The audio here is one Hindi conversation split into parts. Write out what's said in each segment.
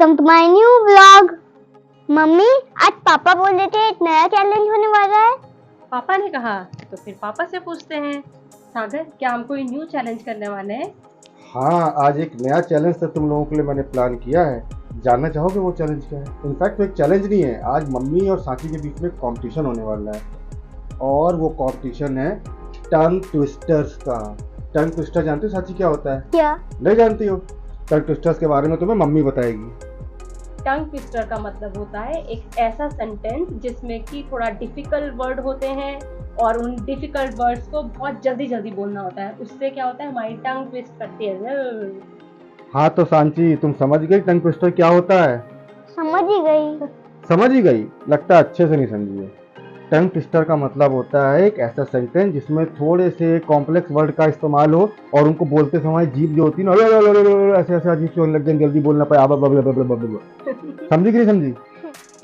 Welcome to my new vlog. Mummy, आज पापा बोल रहे थे एक नया चैलेंज होने वाला है। पापा ने कहा तो फिर पापा से पूछते हैं। सागर, क्या हम कोई न्यू चैलेंज करने वाले हैं? हाँ, आज एक नया चैलेंज तो तुम लोगों के लिए मैंने प्लान किया है। जानना चाहोगे वो चैलेंज क्या है? इनफैक्ट वो एक चैलेंज नहीं है, आज मम्मी और साथी के बीच में कंपटीशन होने वाला है और वो कंपटीशन है टंग ट्विस्टर्स का। टंग ट्विस्टर जानते हो साथी क्या होता है? क्या? नहीं जानती हो? टंग ट्विस्टर्स के बारे में तुम्हें मम्मी बताएगी। टंग ट्विस्टर का मतलब होता है एक ऐसा सेंटेंस जिसमें कि थोड़ा डिफिकल्ट वर्ड होते हैं और उन डिफिकल्ट वर्ड्स को बहुत जल्दी जल्दी बोलना होता है। उससे क्या होता है, हमारी टंग ट्विस्ट करती है। हाँ तो सांची, तुम समझ गई टंग ट्विस्टर क्या होता है? समझ ही गई। समझ ही गई? लगता है अच्छे से नहीं समझी है। टंग ट्विस्टर का मतलब होता है एक ऐसा सेंटेंस जिसमें थोड़े से कॉम्प्लेक्स वर्ड का इस्तेमाल हो और उनको बोलते समय जीभ जो होती है ना ऐसे ऐसे अजीब से होने लग जाए, जल्दी बोलना पाए। समझी कि नहीं समझी?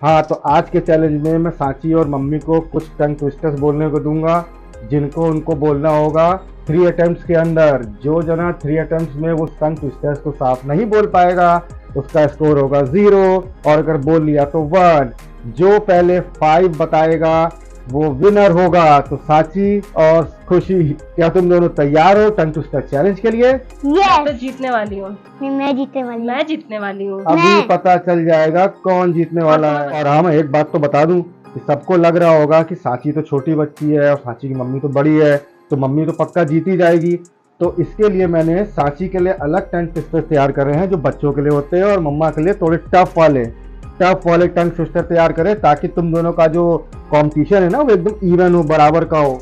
हाँ, तो आज के चैलेंज में मैं सांची और मम्मी को कुछ टंग ट्विस्टर्स बोलने को दूंगा जिनको उनको बोलना होगा 3 अटेम्प्ट्स के अंदर। जो जना 3 अटेम्प्ट्स में वो टंग ट्विस्टर्स को साफ नहीं बोल पाएगा उसका स्कोर होगा 0 और अगर बोल लिया तो 1। जो पहले 5 बताएगा वो विनर होगा। तो साची और खुशी, क्या तुम दोनों तैयार हो टंग ट्विस्टर चैलेंज के लिए? मैं तो यस। जीतने वाली हूँ। मैं जीतने वाली हूँ। मैं जीतने वाली हूँ। अभी पता चल जाएगा कौन जीतने वाला है। और हाँ, मैं एक बात तो बता दूं कि सबको लग रहा होगा कि सांची तो छोटी बच्ची है और सांची की मम्मी तो बड़ी है, तो मम्मी तो पक्का जीत ही जाएगी। तो इसके लिए मैंने सांची के लिए अलग टंग ट्विस्टर तैयार करे हैं जो बच्चों के लिए होते हैं और मम्मा के लिए थोड़े टफ वाले टंग ट्विस्टर तैयार करें ताकि तुम दोनों का जो कॉम्पिटिशन है ना वो एकदम इवन हो, बराबर का हो।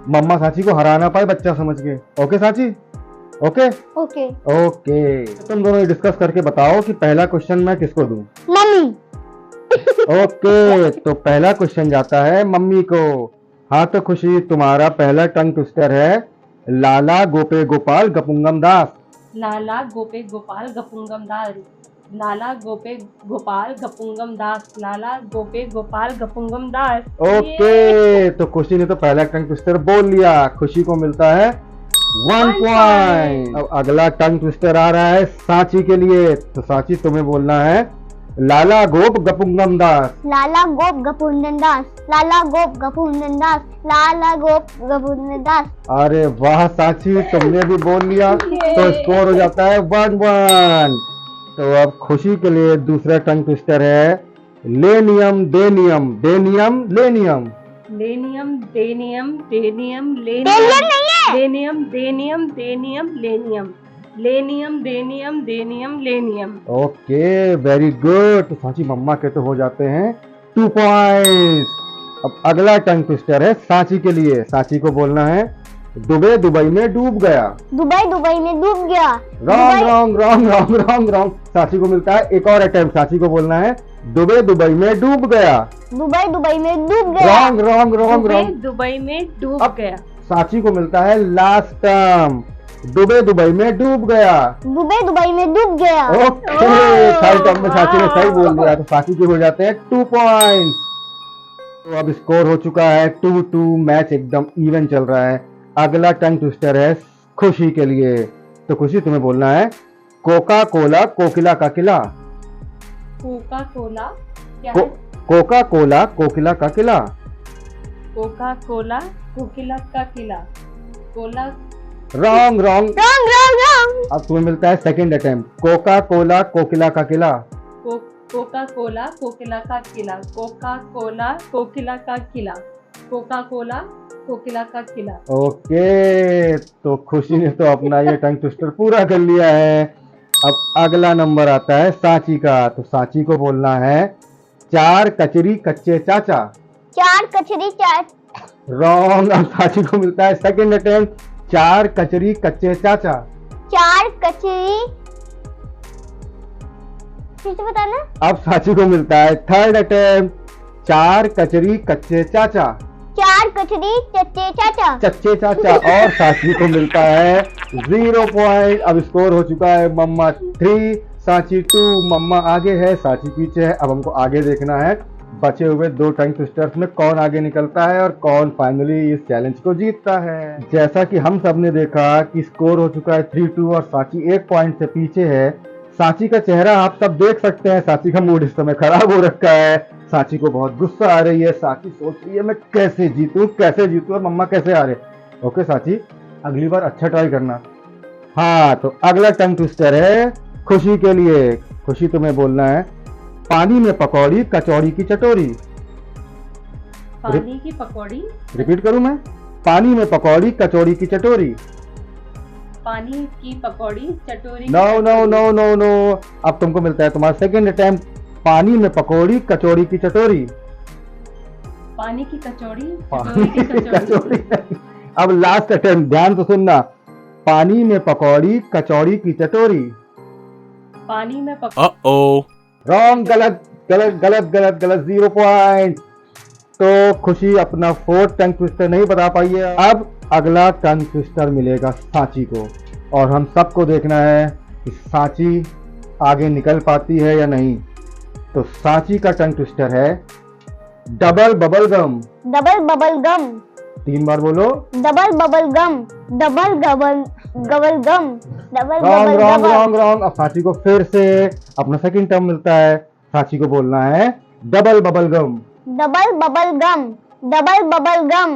मम्मा सांची को हरा ना पाए बच्चा समझ के। Okay Sanchi? Okay okay. Okay, तुम दोनों डिस्कस करके बताओ कि पहला क्वेश्चन मैं किसको दूं। मम्मी। ओके, तो पहला क्वेश्चन जाता है मम्मी को। हाँ तो खुशी, तुम्हारा पहला टंग ट्विस्टर है लाला गोपे गोपाल गपुंगम दास। लाला गोपे गोपाल गपुंगम दास। लाला गोपे गोपाल गपुंगम दास। लाला गोपे गोपाल गपुंगम दास। ओके, तो खुशी ने तो पहला टंग ट्विस्टर बोल लिया, खुशी को मिलता है 1 पॉइंट। अब अगला टंग ट्विस्टर आ रहा है सांची के लिए। तो सांची, तुम्हें बोलना है लाला गोप गपुंगम दास। लाला गोप गपुंदन दास। लाला गोप गपुंदन दास। लाला गोप गपुंदन दास। अरे वाह सांची, तुमने भी बोल लिया तो स्कोर हो जाता है 1-1। तो अब खुशी के लिए दूसरा टंग ट्विस्टर है लेनियम डेनियम डेनियम लेनियम। लेनियम डेनियम डेनियम डेनियम लेनियम। नहीं है। लेनियम डेनियम डेनियम लेनियम। लेनियम डेनियम डेनियम लेनियम। Okay, very good. तो सांची मम्मा के तो हो जाते हैं 2 पॉइंट्स। अब अगला टंग ट्विस्टर है सांची के लिए। सांची को बोलना है दुबई में डूब गया। दुबई में डूब गया। रॉन्ग। सांची को मिलता है एक और अटेम्प्ट। सांची को बोलना है दुबई में डूब गया। दुबई में डूब गया। रॉन्ग। दुबई में डूब अब गया। सांची को मिलता है लास्ट टर्म दुबई में डूब गया। दुबई में डूब गया। ओके, थर्ड टर्म में सांची ने सही बोल दिया तो सांची के हो जाते हैं 2 पॉइंट्स। तो अब स्कोर हो चुका है 2-2, मैच एकदम इवन चल रहा है। अगला टंग ट्विस्टर है खुशी के लिए। तो खुशी, तुम्हें बोलना है कोका कोला कोकिला का किला। कोका कोला क्या है? कोका कोला कोकिला का किला। कोका कोला कोकिला का किला। कोला। रॉन्ग। रॉन्ग। अब तुम्हें मिलता है सेकंड अटेम्प्ट कोका कोला कोकिला का किला। कोका कोला कोकिला का किला। कोका कोला कोकिला का किला। कोका कोला कोकिला का किला। ओके, तो खुशी ने तो अपना ये टंग ट्विस्टर पूरा कर लिया है। अब अगला नंबर आता है सांची का। तो सांची को बोलना है 4 कचरी कच्चे चाचा। 4 कचरी 4। रॉन्ग। अब सांची को मिलता है सेकंड अटेम्प्ट 4 कचरी कच्चे चाचा। 4 कचरी, फिर से बताना। अब सांची को मिलता है थर्ड अटेम्प्ट 4 कचरी कच्चे चाचा। 4 कचरी चच्चे चाचा। और सांची को मिलता है 0 पॉइंट। अब स्कोर हो चुका है मम्मा 3 सांची 2। मम्मा आगे है, सांची पीछे है। अब हमको आगे देखना है बचे हुए 2 टंग ट्विस्टर्स में कौन आगे निकलता है और कौन फाइनली इस चैलेंज को जीतता है। जैसा कि हम सब ने देखा कि स्कोर हो चुका है 3-2 और सांची 1 पॉइंट से पीछे है। सांची का चेहरा आप सब देख सकते हैं। सांची का मूड इस समय खराब हो रखा है। सांची को बहुत गुस्सा आ रही है। सांची सोच रही है मैं कैसे जीतूं और मम्मा कैसे आ रहे। ओके सांची, अगली बार अच्छा ट्राई करना। हाँ, तो अगला टंग ट्विस्टर है खुशी के लिए। खुशी तुम्हें बोलना है पानी में पकौड़ी कचौड़ी की चटोरी। पानी की पकौड़ी, रिपीट करूं मैं? पानी में पकौड़ी कचौड़ी की चटोरी। पानी की पकौड़ी चटोरी। No no no no no, अब तुमको मिलता है तुम्हारा सेकंड अटेम्प्ट। पानी में पकौड़ी कचौड़ी की चटोरी। पानी की कचौड़ी, पानी चटोरी की की कचौड़ी। कचौड़ी। अब लास्ट अटेम्प्ट, ध्यान से सुनना। पानी में पकौड़ी कचौड़ी की चटोरी। पानी में रॉन्ग, गलत गलत गलत गलत गलत, 0 पॉइंट। तो खुशी अपना फोर्थ टंग ट्विस्टर नहीं बता पाई है। अब अगला टंग ट्विस्टर मिलेगा सांची को, और हम सबको देखना है कि सांची आगे निकल पाती है या नहीं। तो सांची का टंग ट्विस्टर है double bubble gum. Double bubble gum, 3 बार बोलो। Double bubble gum, double gubble gubble gum, double wrong bubble wrong gum. Wrong wrong. अब सांची को फिर से अपना सेकंड टर्म मिलता है। सांची को बोलना है double bubble gum. Double bubble gum, double bubble gum,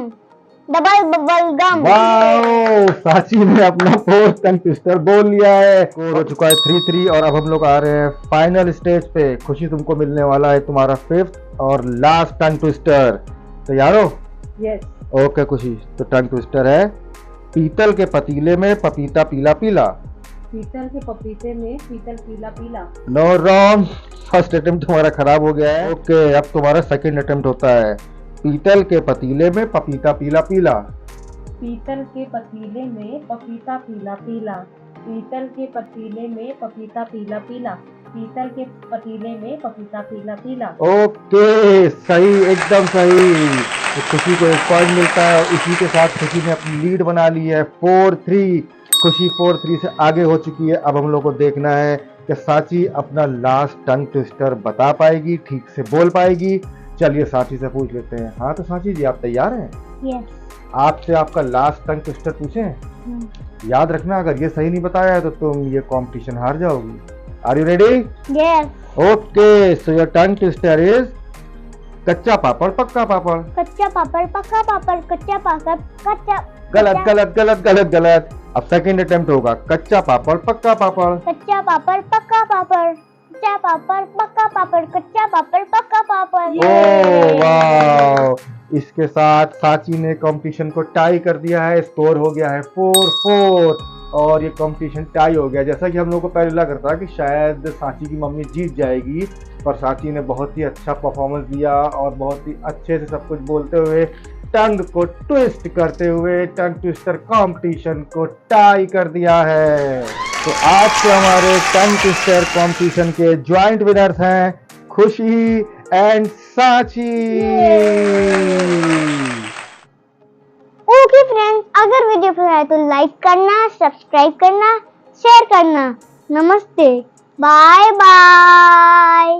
double bubble gum. Wow, Sanchi ने अपना फोर्थ टंग ट्विस्टर बोल लिया है। स्कोर हो चुका है 3-3, और अब हम लोग आ रहे हैं फाइनल स्टेज पे। खुशी, तुमको मिलने वाला है तुम्हारा फिफ्थ और लास्ट टंग ट्विस्टर। तैयार हो? यस। ओके खुशी, तो टंग ट्विस्टर है पीतल के पतीले में पपीता पीला पीला। पीतल के पपीते में पीतल पीला पीला। No, wrong. फर्स्ट अटेम्प्ट तुम्हारा खराब हो गया है। ओके, अब तुम्हारा सेकंड अटेम्प्ट होता है पीतल के पतीले में पपीता पीला पीला। पीतल के पतीले में पपीता पीला पीला। पीतल के पतीले में पपीता पीला पीला। पीतल के पतीले में पपीता पीला पीला। ओके, सही, एकदम सही। तो खुशी को 1 पॉइंट मिलता है, और इसी के साथ खुशी ने अपनी लीड बना ली है 4-3। खुशी 4-3 से आगे हो चुकी है। अब हम लोग को देखना है कि सांची अपना लास्ट टंग ट्विस्टर बता पाएगी, ठीक से बोल पाएगी। चलिए सांची से पूछ लेते हैं। हाँ, तो सांची जी, आप तैयार हैं? यस। आपसे आपका लास्ट टंग ट्विस्टर पूछें? याद रखना, अगर ये सही नहीं बताया तो तुम ये कंपटीशन हार जाओगी। Are you ready? Yes. Okay, so your tongue twister is कच्चा पापड़ पक्का पापड़। कच्चा पापड़ पक्का पापड़, कच्चा पापड़ कच्चा। गलत गलत गलत गलत गलत। अब सेकंड अटेम्प्ट होगा कच्चा पापड़ पक्का पापड़। कच्चा पापड़ पक्का पापड़, कच्चा पापड़ पक्का पापड़, कच्चा पापड़ पक्का पापड़। ओह वाह, इसके साथ सांची ने कंपटीशन को टाई कर दिया है। स्कोर हो गया है 4-4, और ये कंपटीशन टाई हो गया। जैसा कि हम लोग को पहले लग रहा था कि शायद सांची की मम्मी जीत जाएगी, पर सांची ने बहुत ही अच्छा परफॉर्मेंस दिया और बहुत ही अच्छे से सब कुछ बोलते हुए, टंग को ट्विस्ट करते हुए टंग ट्विस्टर कंपटीशन को टाई कर दिया है। तो आज के हमारे टंग ट्विस्टर कंपटीशन के ज्वाइंट विनर्स हैं खुशी एंड सांची। ओके फ्रेंड्स, अगर वीडियो पसंद आए तो लाइक करना, सब्सक्राइब करना, शेयर करना। नमस्ते, बाय बाय।